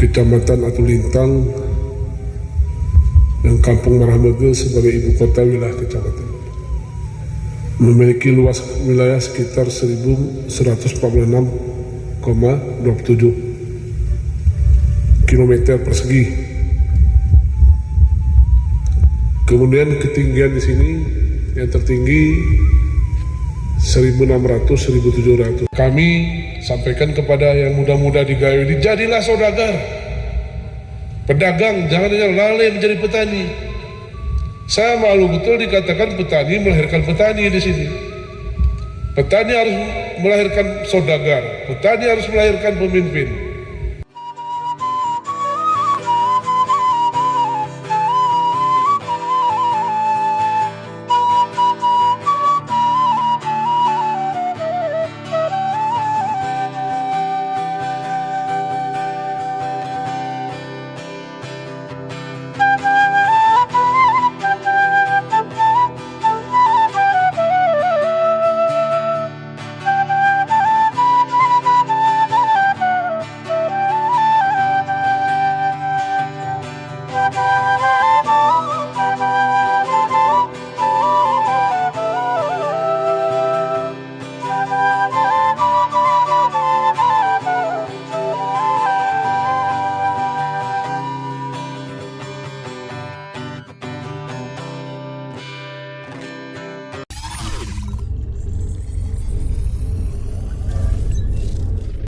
Kecamatan Atulintang yang Kampung Marahmege sebagai ibu kota wilayah kecamatan, memiliki luas wilayah sekitar 1146,27 km persegi. Kemudian ketinggian di sini yang tertinggi 1.600-1.700. Kami sampaikan kepada yang muda-muda di Gayo ini, jadilah saudagar, pedagang, jangan hanya lalai menjadi petani. Saya malu betul dikatakan petani melahirkan petani di sini. Petani harus melahirkan saudagar, petani harus melahirkan pemimpin.